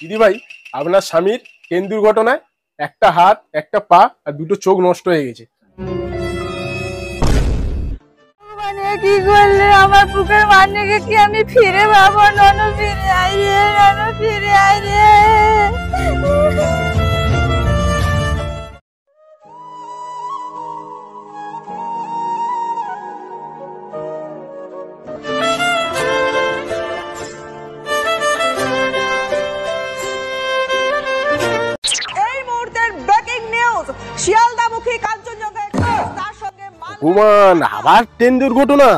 দিদি ভাই, আপনার স্বামীর ট্রেন দুর্ঘটনায় একটা হাত, একটা পা আর দুটো চোখ নষ্ট হয়ে গেছে। মানে কি করলে আমার বুকের মানিকে কি আমি ফিরে পাবো? ননু ফিরে আয় রে, ননু ফিরে আয় রে। শিয়ালদামুখী কাঞ্চনজঙ্ঘা এক্সপ্রেস তার সঙ্গে ভগবান, আবার ট্রেন দুর্ঘটনা।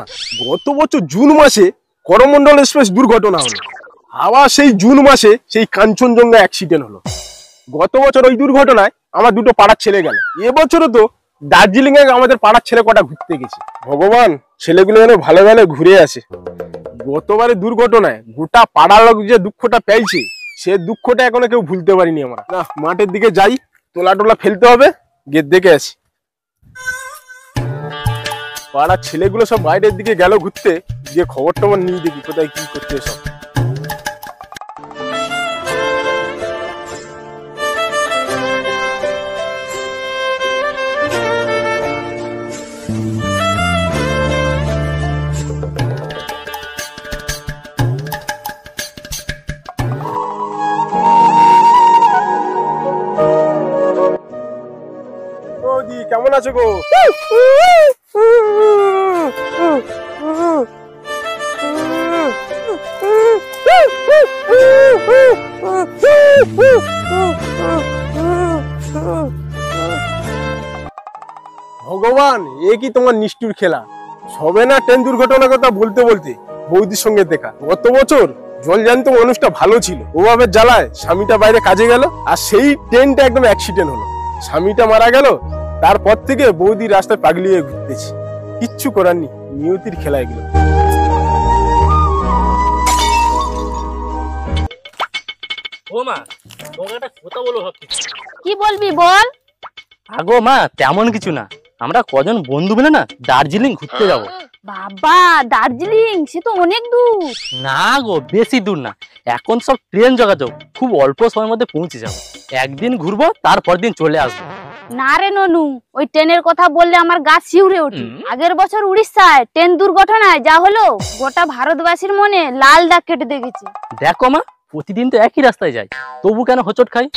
গত বছর জুন মাসে করমণ্ডল এক্সপ্রেস দুর্ঘটনা হলো, আবার সেই জুন মাসে সেই কাঞ্চনজঙ্ঘা অ্যাক্সিডেন্ট হলো। গত বছর ওই দুর্ঘটনায় আমার দুটো পাড়ার ছেলে গেল। এবছরও তো দার্জিলিং এ আমাদের পাড়ার ছেলে কটা ঘুরতে গেছে। ভগবান, ছেলেগুলো যেন ভালো ভালো ঘুরে আসে। গতবারে দুর্ঘটনায় গোটা পাড়ার লোক যে দুঃখটা পেয়েছে, সে দুঃখটা এখনো কেউ ভুলতে পারিনি আমরা। না, মাঠের দিকে যাই, তোলা টোলা ফেলতে হবে, গেট দেখে আসি। পাড়ার ছেলেগুলো সব বাইরের দিকে গেল ঘুরতে, গিয়ে খবর টবর নিয়ে দেখি কোথায় কি করছে সব। কেমন আছো গো? ভগবান, এ কি তোমার নিষ্ঠুর খেলা? সবে না ট্রেন দুর্ঘটনার কথা বলতে বলতে বৌদির সঙ্গে দেখা। গত বছর জলজান্ত মানুষটা ভালো ছিল, ওভাবে জ্বালায় স্বামীটা বাইরে কাজে গেল, আর সেই ট্রেনটা একদম অ্যাক্সিডেন্ট হলো। স্বামীটা মারা গেল, তারপর থেকে বৌদি রাস্তায় পাগলিয়ে ঘুরতেছি। কিচ্ছু করার নেই, নিয়তির খেলা এগুলো। ও মা, তোমাকে একটা কথা বলবো ভাবছি। কি বলবি বল। আগো মা, তেমন কিছু না, আমরা কজন বন্ধু মিলে না দার্জিলিং ঘুরতে যাব। বাবা, দার্জিলিং সে তো অনেক দূর। না গো, বেশি দূর না, এখন সব ট্রেন যোগাযোগ, খুব অল্প সময়ের মধ্যে পৌঁছে যাব। একদিন ঘুরবো, তারপর দিন চলে আসবো। না রে ননু, ওই ট্রেনের কথা বললে আমার গা শিউরে ওঠে। আগের বছর উড়িষ্যায় ট্রেন দুর্ঘটনায় যা হলো, গোটা ভারতবাসীর মনে লাল দাগ কেটে দেখেছে। দেখো মা, প্রতিদিন তো একই রাস্তায় যাই, তবু কেন হোঁচট খাই?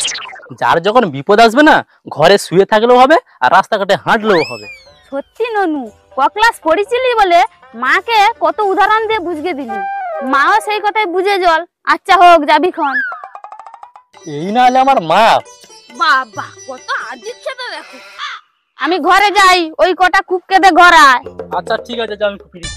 যার যখন বিপদ আসবে না, ঘরে শুয়ে থাকলেও হবে আর রাস্তাঘাটে হাঁটলেও হবে। সত্যি ননু, ক ক্লাস পড়েছিলি বলে মাকে কত উদাহরণ দিয়ে বুঝিয়ে দিলি, মাও সেই কথাই বুঝে জল। আচ্ছা হোক, যাবি খন। এই না হলে আমার মা। বাবা, কত আজিব খেতে দেখো। আমি ঘরে যাই, ওই কটা খুব কেঁদে ঘরায়। আচ্ছা ঠিক আছে, যাও, আমি ফিরি।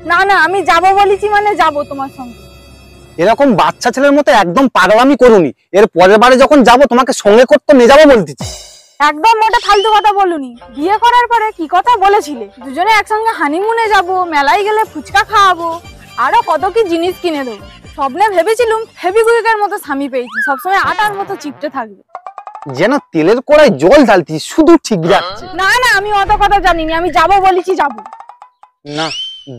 না না, আমি যাব বলেছি মানে যাব তোমার সঙ্গে। এরকম বাচ্চা ছেলের মতো একদম পাগলামি করুনি। এর পরের বারে যখন যাব তোমাকে সঙ্গে করতে নিয়ে যাবো বলতেছি। একদম মোটা ফালতু কথা বলুনি। বিয়ে করার পরে কি কথা বলেছিলে? দুজনে একসঙ্গে হানিমুনে যাব, মেলায় গেলে ফুচকা খাওয়াবো, আরো কত কি জিনিস কিনে দেবো। স্বপ্নে ভেবেছিলাম ফেবিকুইকের মতো স্বামী পেয়েছি, সবসময় আটার মতো চিপটে থাকবে। যেন তেলের কড়াই জল ঢালতি, শুধু ঠিক যাচ্ছে। না না, আমি অত কথা জানিনি, আমি যাব বলেছি যাব। না,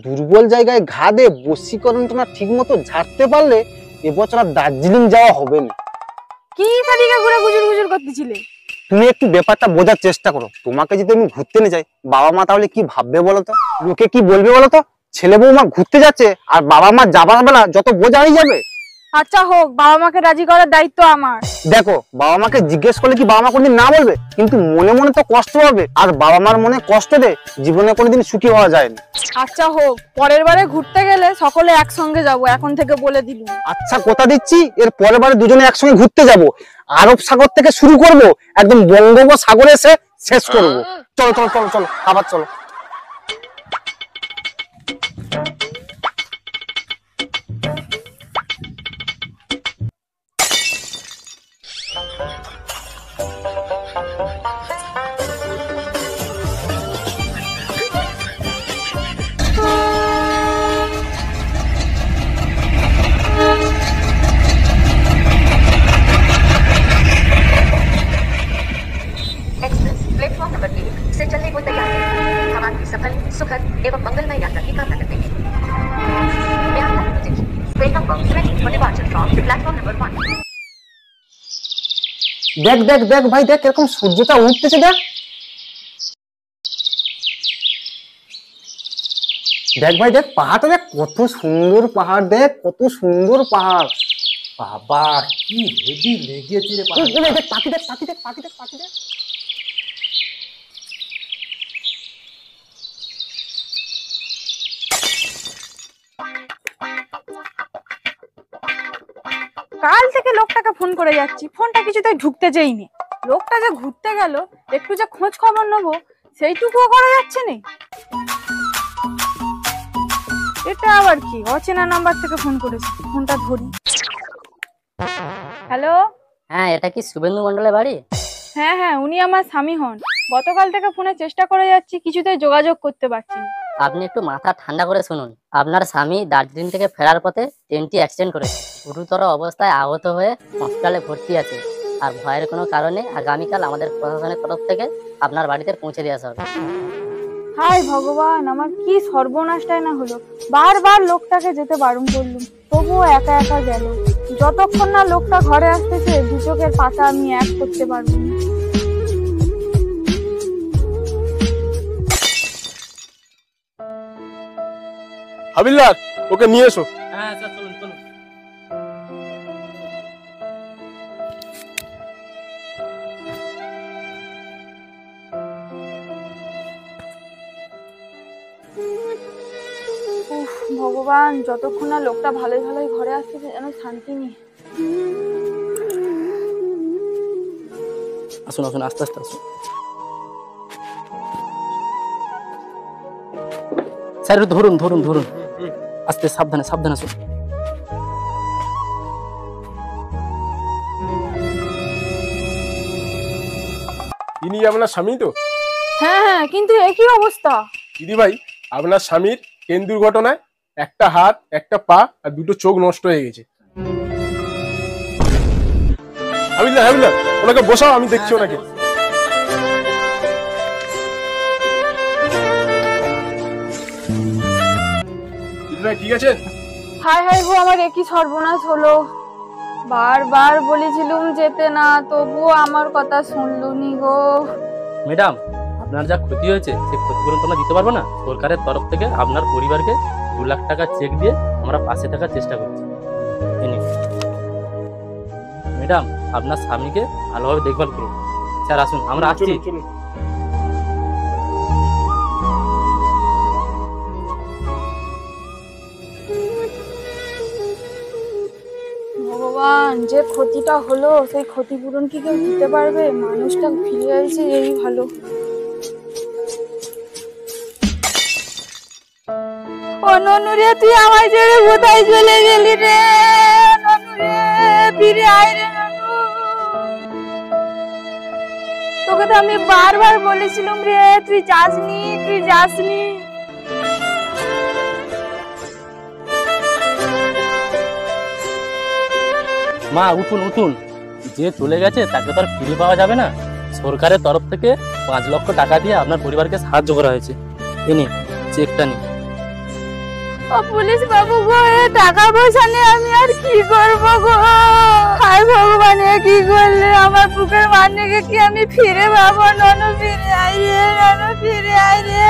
দুর্বল জায়গায় ঘা দে বশীকরণটা ঠিক মতো ঝাড়তে পারলে এবছর আর দার্জিলিং যাওয়া হবে না। কি সেদিকে ঘুরে গুজুর গুজুর করতেছিলে? তুমি একটু ব্যাপারটা বোঝার চেষ্টা করো। তোমাকে যদি আমি ঘুরতে নিয়ে যাই, বাবা মা তাহলে কি ভাববে বলো তো? লোকে কি বলবে বলো তো? ছেলে বৌমা ঘুরতে যাচ্ছে আর বাবা মা যাবার বেলা যত বোঝা হয়ে যাবে। আচ্ছা হোক, বাবা মাকে রাজি করার দায়িত্ব আমার। দেখো, বাবা মাকে জিজ্ঞেস করলে কি বাবা মা কোনদিন না বলবে? কিন্তু মনে মনে তো কষ্ট হবে, আর বাবা মার মনে কষ্ট দে জীবনে কোনোদিন সুখী হওয়া যায় না। আচ্ছা হোক, পরের বারে ঘুরতে গেলে সকলে একসঙ্গে যাব, এখন থেকে বলে দিলুম। আচ্ছা, কথা দিচ্ছি, এর পরের বারে দুজনে একসঙ্গে ঘুরতে যাব। আরব সাগর থেকে শুরু করব, একদম বঙ্গোপসাগরে এসে শেষ করব। চলো চলো চলো চলো, আবার চলো। प्लेटफॉर्म नंबर 1 से चलने को तैयार है। দেখ দেখ দেখ ভাই, দেখ এরকম সূর্যটা উঠতেছে, দেখ দেখ ভাই, দেখ পাহাড়টা, দেখ কত সুন্দর পাহাড়, দেখ কত সুন্দর পাহাড়। বাবা কি হেভি লেগেছে রে পাহাড়। দেখ পাখি, দেখ পাখি, দেখ পাখি, দেখ পাখি, দেখ কাল থেকে লোকটাকে ফোন করে যাচ্ছি, ফোনটা কিছুতেই ঢুকতে চাইনি। লোকটা যে ঘুরতে গেল, একটু যে খোঁজ খবর নেবো সেইটুকুও করা যাচ্ছে না। এটা আবার কি অচেনা নাম্বার থেকে ফোন করেছে, ফোনটা ধরি। হ্যালো, হ্যাঁ, এটা কি শুভেন্দু মন্ডলের বাড়ি? হ্যাঁ হ্যাঁ, উনি আমার স্বামী হন। গতকাল থেকে ফোনে চেষ্টা করে যাচ্ছি, কিছুতেই যোগাযোগ করতে পারছি না। আপনি একটু মাথা ঠান্ডা করে শুনুন। আপনার স্বামী দার্জিলিং থেকে ফেরার পথে ট্রেনটি অ্যাক্সিডেন্ট করেছে, গুরুতর অবস্থায় আহত হয়ে হসপিটালে ভর্তি আছে। আর ভয়ের কোনো কারণে আগামীকাল আমাদের প্রশাসনের তরফ থেকে আপনার বাড়িতে পৌঁছে দিয়ে আসা হবে। হায় ভগবান, আমার কি সর্বনাশটাই না হলো। বারবার লোকটাকে যেতে বারণ করলুম, তবুও একা একা গেল। যতক্ষণ না লোকটা ঘরে আসতেছে, দু চোখের পাতা আমি এক করতে পারবো না। হাবিলদার, ওকে নিয়ে এসো। হ্যাঁ স্যার, চলুন চলুন। উফ ভগবান, যতক্ষণ না লোকটা ভালোই ভালোই ঘরে আসতেছে যেন শান্তি নেই। আসুন আসুন, আস্তে আস্তে আসুন। স্যার একটু ধরুন ধরুন ধরুন, আস্তে, সাবধানে সাবধানে আসুন। ইনি আপনার স্বামী তো? হ্যাঁ হ্যাঁ, কিন্তু একই অবস্থা। দিদি ভাই, আপনার স্বামীর ট্রেন দুর্ঘটনায় একটা হাত, একটা পা আর দুটো চোখ নষ্ট হয়ে গেছে। হাবিলদার, হাবিলদার, ওনাকে বসাও, আমি দেখছি ওনাকে। দিদি ভাই ঠিক আছেন? হায় হায় গো, আমার একই সর্বনাশ হলো। বারবার বলেছিলুম যেতে না, তবুও আমার কথা শুনলুনি গো। ম্যাডাম, আপনার যা ক্ষতি হয়েছে সেই ক্ষতিপূরণ তো আমরা দিতে পারবো না। সরকারের তরফ থেকে আপনার পরিবারকে 2 লাখ টাকা চেক দিয়ে আমরা পাশে থাকার চেষ্টা করছি। এই নিন। ম্যাডাম, আপনার স্বামীকে ভালোভাবে দেখভাল করুন। স্যার আসুন, আমরা আসছি। চলুন চলুন। ভগবান, যে ক্ষতিটা হলো সেই ক্ষতিপূরণ কি কেউ দিতে পারবে? মানুষটা ফিরে আসছে, এই ভালো। ও ননু রে, তুই আমার ছেড়ে কোথায় চলে গেলি রে? ননু রে, ফিরে আয় রে ননু। তোকে তো আমি বারবার বলেছিলাম রে, তুই যাসনি, তুই যাসনি। মা উঠুন উঠুন, যে চলে গেছে তাকে তো আর ফিরে পাওয়া যাবে না। সরকারের তরফ থেকে 5 লক্ষ টাকা দিয়ে আপনার পরিবারকে সাহায্য করা হয়েছে। এই নিন, চেকটা নিন। ও পুলিশ বাবু গো, এ টাকা পয়সা নিয়ে আমি আর কি করবো গো? হায় ভগবান, এ কি করলে? আমার বুকের মানিকে কি আমি ফিরে পাবো? ননু ফিরে আয় রে, ননু ফিরে আয় রে।